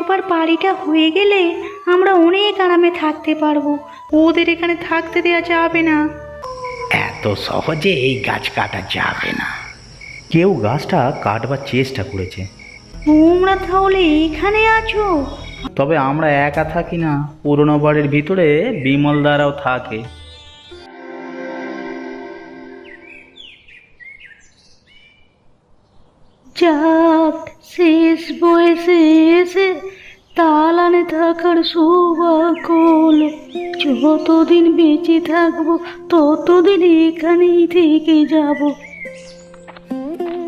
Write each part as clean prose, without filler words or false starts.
একবার বাড়িটা হয়ে গেলে আমরা অনেক আরামে থাকতে পারবো। ওদের এখানে থাকতে দেওয়া যাবে না। এত সহজে এই গাছ কাটা যাবে না। কেউ গাছটা কাটবার চেষ্টা করেছে, তোমরা তাহলে এখানে আছো? তবে আমরা একা থাকি না, পুরনো বাড়ির ভিতরে বিমল দ্বারাও থাকে। যাক, শেষ বয়সে এসে দালানে থাকার সৌভাগ্য হলো। যতদিন বেঁচে থাকবো ততদিন এখানেই থেকে যাব।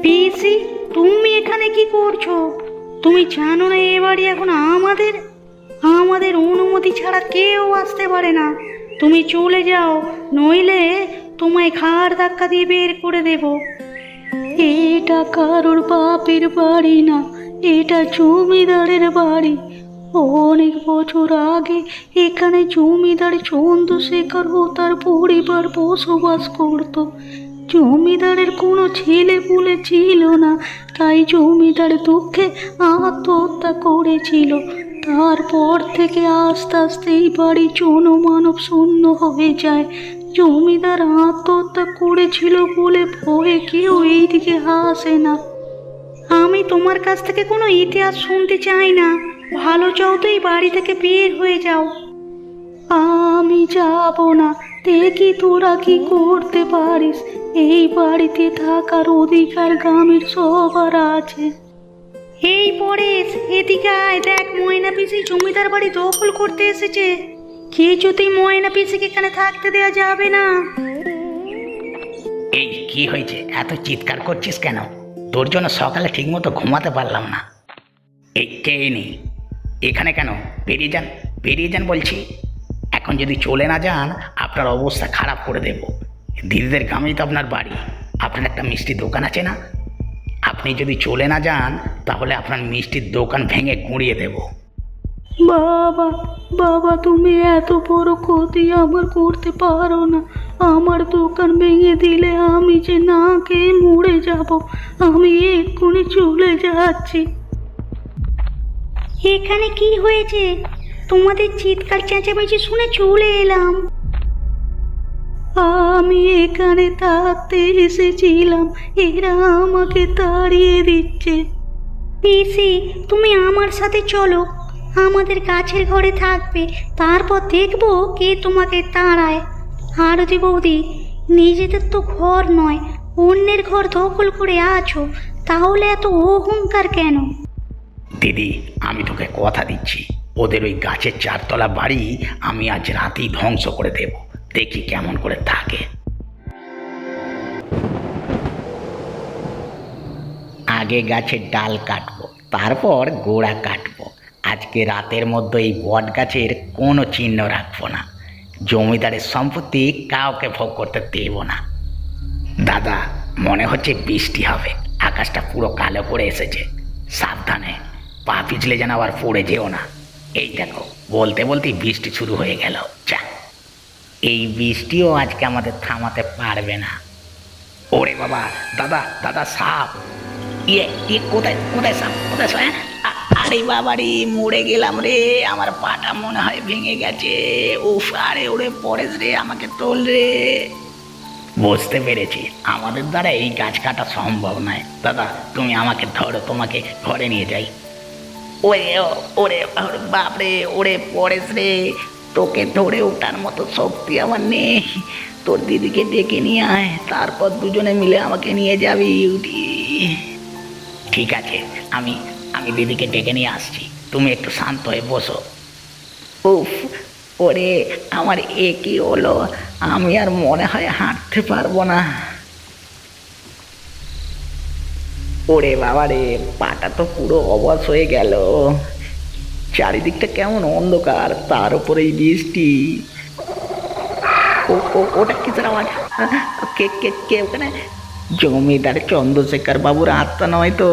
পিসি, তুমি এখানে কি করছো? তুমি জানো না এ বাড়ি এখন আমাদের? আমাদের অনুমতি ছাড়া কেউ আসতে পারে না। তুমি চলে যাও, নইলে তোমায় ঘাড় ধাক্কা দিয়ে বের করে দেব। এটা কারোর বাপের বাড়ি না, এটা জমিদারের বাড়ি। অনেক বছর আগে এখানে জমিদার চন্দ্রশেখর ও তার পরিবার বসবাস করত। জমিদারের কোনো ছেলে পুলে ছিল না, তাই জমিদার দুঃখে আত্মহত্যা করেছিল। তারপর থেকে আস্তে আস্তে এই বাড়ি জনমানব শূন্য হয়ে যায়। জমিদার আত্মহত্যা করেছিল বলে ভয়ে কেউ এইদিকে আসে না। আমি তোমার কাছ থেকে কোনো ইতিহাস শুনতে চাই না। ভালো চাও তো এই বাড়ি থেকে বের হয়ে যাও। আমি যাব না, দেখি তোরা কি করতে পারিস। এই বাড়িতে থাকার অধিকার গ্রামের সবার আছে। এই পরেশ, এদিকে আয়, দেখ ময়না পিসি জমিদার বাড়ি দখল করতে এসেছে। কিছুতেই ময়না পিসিকে এখানে থাকতে দেওয়া যাবে না। এই কি হয়েছে, এত চিৎকার করছিস কেন? তোর জন্য সকালে ঠিকমতো ঘুমাতে পারলাম না। এই কে নেই এখানে কেন? বেরিয়ে যান, বেরিয়ে যান বলছি। এখন যদি চলে না যান আপনার অবস্থা খারাপ করে দেব। দিদিদের গ্রামেই তো আপনার বাড়ি, আপনার একটা মিষ্টির দোকান আছে না? আপনি যদি চলে না যান তাহলে আপনার মিষ্টির দোকান ভেঙে গুঁড়িয়ে দেব। বাবা, বাবা, তুমি এত বড় ক্ষতি আমার করতে পারো না। আমার দোকান ভেঙে দিলে আমি যে না খেয়ে মরে যাব। আমি এক্ষুনি চলে যাচ্ছি। এখানে কি হয়েছে? তোমাদের চিৎকার চেঁচামেচি শুনে চলে এলাম। আমি এখানে থাকতে এসেছিলাম, এরা আমাকে তাড়িয়ে দিচ্ছে। পিসি, তুমি আমার সাথে চলো, আমাদের গাছের ঘরে থাকবে, তারপর দেখবো কে তোমাকে তাড়ায়। আরতি বৌদি, নিজেদের তো ঘর নয়, অন্যের ঘর দখল করে আছো, তাহলে এত অহংকার কেন? দিদি, আমি তোকে কথা দিচ্ছি, ওদের ওই গাছের চারতলা বাড়ি আমি আজ রাতেই ধ্বংস করে দেব। দেখি কেমন করে থাকে। আগে গাছের ডাল কাটবো, তারপর গোড়া কাটবো। আজকে রাতের মধ্যে এই বট গাছের কোনো চিহ্ন রাখবো না। জমিদারের সম্পত্তি কাউকে ভোগ করতে দেব না। দাদা, মনে হচ্ছে বৃষ্টি হবে। আকাশটা পুরো কালো করে এসেছে। সাবধানে, পা পিছলে যেন আবার পড়ে যেও না। এই দেখো, বলতে বলতেই বৃষ্টি শুরু হয়ে গেল। যা, এই বৃষ্টিও আজকে আমাদের থামাতে পারবে না। ওরে বাবা, দাদা দাদা, সাপ! ইয়ে ইয়ে, কোথায় কোথায় সাপ, কোথায় সাপ? আরে বাবা রে, মরে গেলাম রে, আমার পাটা মনে হয় ভেঙে গেছে। উফ, আরে ওরে পরেশ রে, আমাকে তোল রে। বুঝতে পেরেছি, আমাদের দ্বারা এই গাছ কাটা সম্ভব নয়। দাদা, তুমি আমাকে ধরো, তোমাকে ঘরে নিয়ে যাই। ওরে ওরে ওরে বাপরে, ওরে পরেশ রে, তোকে ধরে ওঠার মতো শক্তি আমার নেই। তোর দিদিকে ডেকে নিয়ে আয়, তারপর দুজনে মিলে আমাকে নিয়ে যাবি। উঠি। ঠিক আছে, আমি আমি দিদিকে ডেকে নিয়ে আসছি, তুমি একটু শান্ত হয়ে বসো। উফ, ওরে আমার এ কি হলো? আমি আর মনে হয় হাঁটতে পারবো না। ওরে বাবা রে, পাটা তো পুরো অবশ হয়ে গেল। চারিদিকটা কেমন অন্ধকার, তার উপরে এই বৃষ্টি। ওটা কিসের আওয়াজ? কে কে কে ওখানে? জমিদার চন্দ্রশেখর বাবুর আত্মা নয় তো?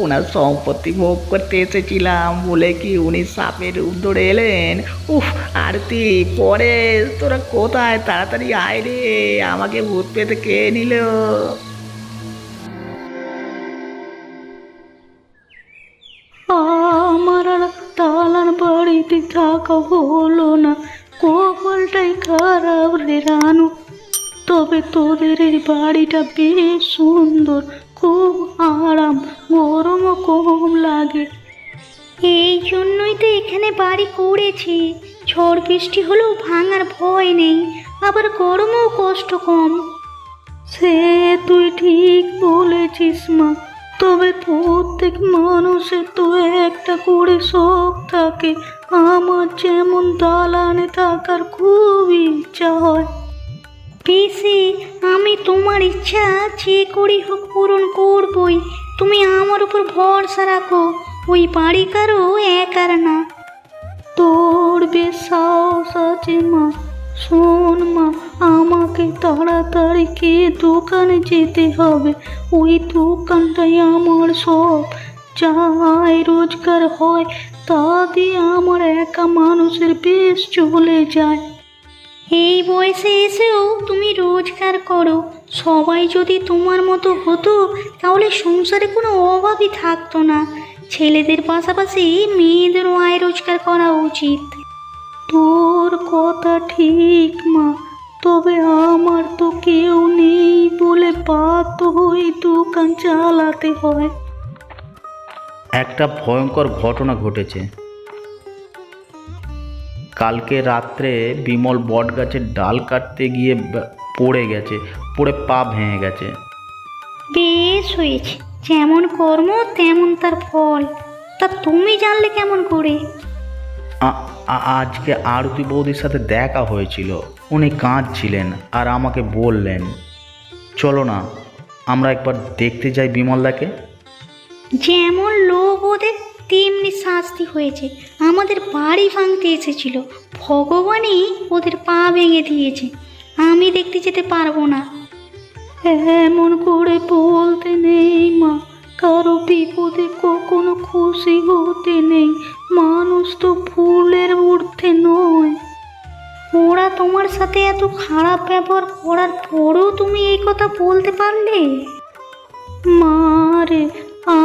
ওনার সম্পত্তি ভোগ করতে এসেছিলাম বলে কি উনি সাপের রূপ ধরে এলেন? উফ, আরতি, পরে তোরা কোথায়? তাড়াতাড়ি আয় রে, আমাকে ভূত পেতে কে নিল? আমার আর থাকা হলো না, কপালটাই খারাপ রে রানু। তবে তোদের এই বাড়িটা বেশ সুন্দর, খুব আরাম, গরমও কম লাগে। এই জন্যই তো এখানে বাড়ি করেছি, ঝড় বৃষ্টি হলেও ভাঙার ভয় নেই, আবার গরমেও কষ্ট কম। সে তুই ঠিক বলেছিস মা, তবে প্রত্যেক মানুষের তো একটা করে শখ থাকে। আমার যেমন দালানে থাকার খুব ইচ্ছা হয়। পিসি, আমি তোমার ইচ্ছা যে করি হোক পূরণ করবই, তুমি আমার উপর ভরসা রাখো। ওই বাড়ি কারো একার না। তোর বেশ সাহস আছে মা। শোন মা, আমাকে তাড়াতাড়ি কে দোকানে যেতে হবে। ওই দোকানটাই আমার সব, যা আয় রোজগার হয় তা দিয়ে আমার একা মানুষের বেশ চলে যায়। এই বয়সে এসেও তুমি রোজগার করো। সবাই যদি তোমার মতো হতো তাহলে সংসারে কোনো অভাবই থাকতো না। ছেলেদের পাশাপাশি মেয়েদেরও আয় রোজগার করা উচিত। তোর কথা ঠিক মা, তবে আমার তো কেউ নেই বলে বাধ্য হয়ে দোকান চালাতে হয়। একটা ভয়ঙ্কর ঘটনা ঘটেছে। কালকে রাত্রে বিমল বট গাছের ডাল কাটতে গিয়ে পড়ে গেছে, পড়ে পা ভেঙে গেছে। বেশ হয়েছে, যেমন কর্ম তেমন তার ফল। তা তুমি জানলে কেমন করে? আজকে আরতি বৌদির সাথে দেখা হয়েছিল, উনি কাঁদছিলেন আর আমাকে বললেন, চলো না আমরা একবার দেখতে যাই বিমলদাকে। যেমন লোভ ওদের তেমনি শাস্তি হয়েছে। আমাদের বাড়ি ভাঙতে এসেছিল, ভগবানই ওদের পা ভেঙে দিয়েছে। আমি দেখতে যেতে পারবো না। এমন করে বলতে নেই মা, কারো বিপদে কখনো খুশি হতে নেই। মানুষ তো ফুলের ঊর্ধ্বে নয়। ওরা তোমার সাথে এত খারাপ ব্যবহার করার পরও তুমি এই কথা বলতে পারলে? মা রে,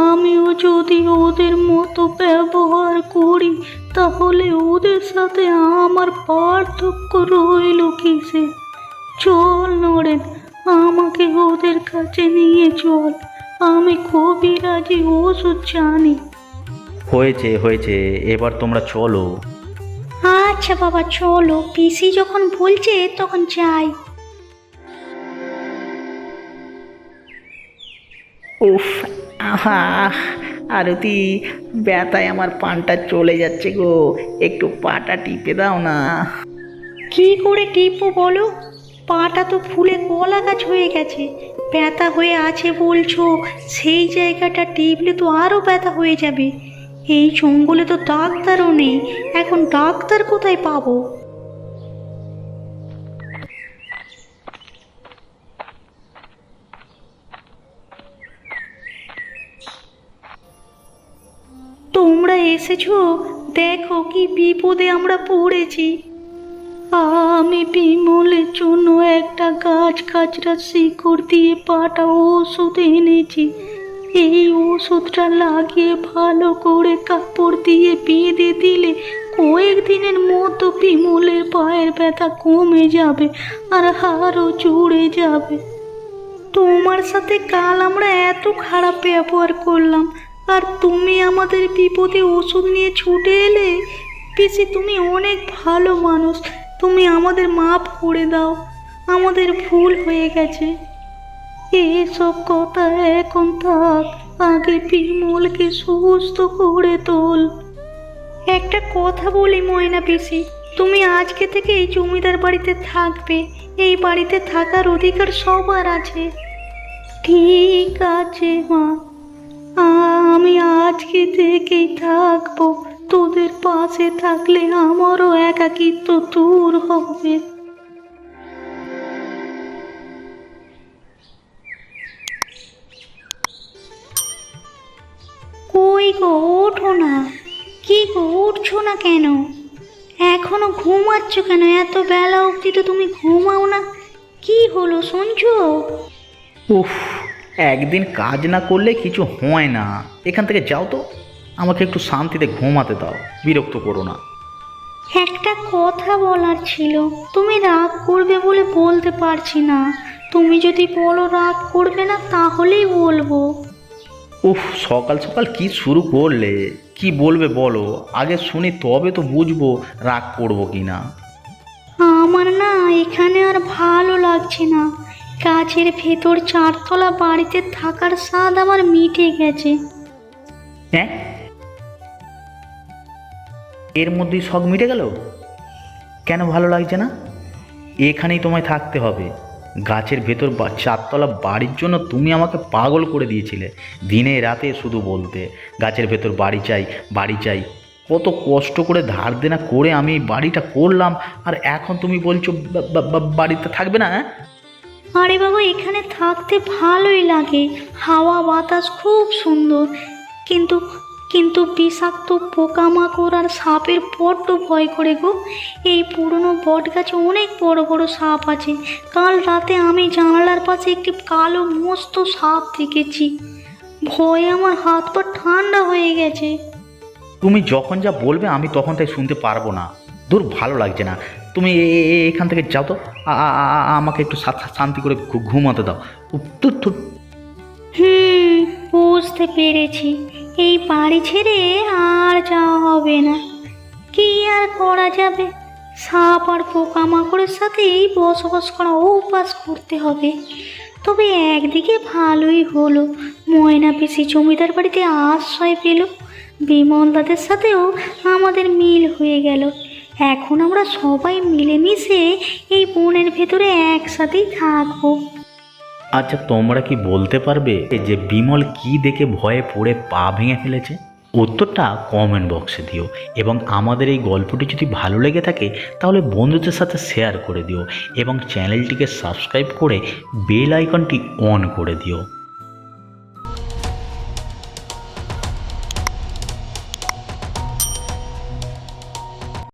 আমিও যদি ওদের মতো ব্যবহার করি তাহলে ওদের সাথে আমার পার্থক্য রইল কিসে? চল নরেন, আমাকে ওদের কাছে নিয়ে চল। আমি কবিরাজি ওষুধ জানি। হয়েছে হয়েছে, এবার তোমরা চলো। আচ্ছা বাবা চলো, পিসি যখন বলছে তখন যাই। উফ, আহা, আরতি, ব্যথায় আমার পানটা চলে যাচ্ছে গো, একটু পাটা টিপে দাও না। কি করে টিপো বলো? পাটা তো ফুলে কলা গাছ হয়ে গেছে। ব্যথা হয়ে আছে বলছো, সেই জায়গাটা টিপলে তো আরো ব্যথা হয়ে যাবে। এই জঙ্গলে তো ডাক্তারও নেই, এখন ডাক্তার কোথায় পাবো? তোমরা এসেছো, দেখো কি বিপদে আমরা পড়েছি। আমি বিমলের জন্য একটা গাছ কাঁচরা শিকড় দিয়ে পাটা ওষুধ এনেছি। এই ওষুধটা লাগিয়ে ভালো করে কাপড় দিয়ে বেঁধে দিলে কয়েকদিনের মতো বিমলের পায়ের ব্যথা কমে যাবে আর হাড়ও জুড়ে যাবে। তোমার সাথে কাল আমরা এত খারাপ ব্যবহার করলাম, আর তুমি আমাদের বিপদে ওষুধ নিয়ে ছুটে এলে। পিসি, তুমি অনেক ভালো মানুষ, তুমি আমাদের মাফ করে দাও। আমাদের ভুল হয়ে গেছে। এসব কথা এখন থাক, আগে বিমলকে সুস্থ করে তোল। একটা কথা বলি ময়না পিসি, তুমি আজকে থেকে এই জমিদার বাড়িতে থাকবে। এই বাড়িতে থাকার অধিকার সবার আছে। ঠিক আছে মা, আমি আজকে থেকেই থাকবো। তোদের পাশে থাকলে আমারও একাকিত্ব দূর হবে। কই গো, ওঠো না। কি গো, উঠছো না কেন? এখনো ঘুমাচ্ছ কেন? এত বেলা অবধি তো তুমি ঘুমাও না। কি হলো শুনছো? উফ, একদিন কাজ না করলে কিছু হয় না। এখান থেকে যাও তো, আমাকে একটু শান্তিতে ঘুমাতে দাও, বিরক্ত করো না। একটা কথা বলার ছিল, তুমি রাগ করবে বলে বলতে পারছি না। তুমি যদি বলো রাগ করবে না তাহলেই বলবো। উফ, সকাল সকাল কি শুরু করলে? কি বলবে বলো, আগে শুনি তবে তো বুঝবো রাগ করবো কি না। আমার না এখানে আর ভালো লাগছে না। গাছের ভেতর চারতলা বাড়িতে থাকার স্বাদ আমার মিটে গেছে। হ্যাঁ, এর মধ্যেই শখ মিটে গেল? কেন ভালো লাগছে না? এখানেই তোমায় থাকতে হবে। গাছের ভেতর চারতলা বাড়ির জন্য তুমি আমাকে পাগল করে দিয়েছিলে। দিনে রাতে শুধু বলতে গাছের ভেতর বাড়ি চাই, বাড়ি চাই। কত কষ্ট করে ধার দেনা করে আমি এই বাড়িটা করলাম, আর এখন তুমি বলছো বাড়িতে থাকবে না? হ্যাঁ, আরে বাবা, এখানে থাকতে ভালোই লাগে, হাওয়া বাতাস খুব সুন্দর। কিন্তু কিন্তু বিষাক্ত পোকামাকড় আর সাপের বড্ড ভয় করে গো। এই পুরনো বট গাছে অনেক বড় বড় সাপ আছে। কাল রাতে আমি জানালার পাশে একটি কালো মস্ত সাপ দেখেছি। ভয়ে আমার হাত পা ঠান্ডা হয়ে গেছে। তুমি যখন যা বলবে আমি তখন তাই শুনতে পারবো না। দূর, ভালো লাগছে না। তুমি এখান থেকে যাও তো। আমাকে একটু শান্তি করে ঘুমাতে দাও। ধুর, ধুর। বুঝতে পেরেছি, এই বাড়ি ছেড়ে আর যাওয়া হবে না। কি আর করা যাবে, সাপ আর পোকামাকড়ের সাথেই বসবাস করা অভ্যাস করতে হবে। তবে একদিকে ভালোই হলো, ময়না পিসি জমিদার বাড়িতে আশ্রয় পেল। বিমল দাদের সাথেও আমাদের মিল হয়ে গেল। এখন আমরা সবাই মিলেমিশে এই বনের ভেতরে একসাথেই থাকবো। আচ্ছা, তোমরা কি বলতে পারবে যে বিমল কি দেখে ভয়ে পড়ে পা ভেঙে ফেলেছে? উত্তরটা কমেন্ট বক্সে দিও। এবং আমাদের এই গল্পটি যদি ভালো লেগে থাকে তাহলে বন্ধুদের সাথে শেয়ার করে দিও এবং চ্যানেলটিকে সাবস্ক্রাইব করে বেল আইকনটি অন করে দিও।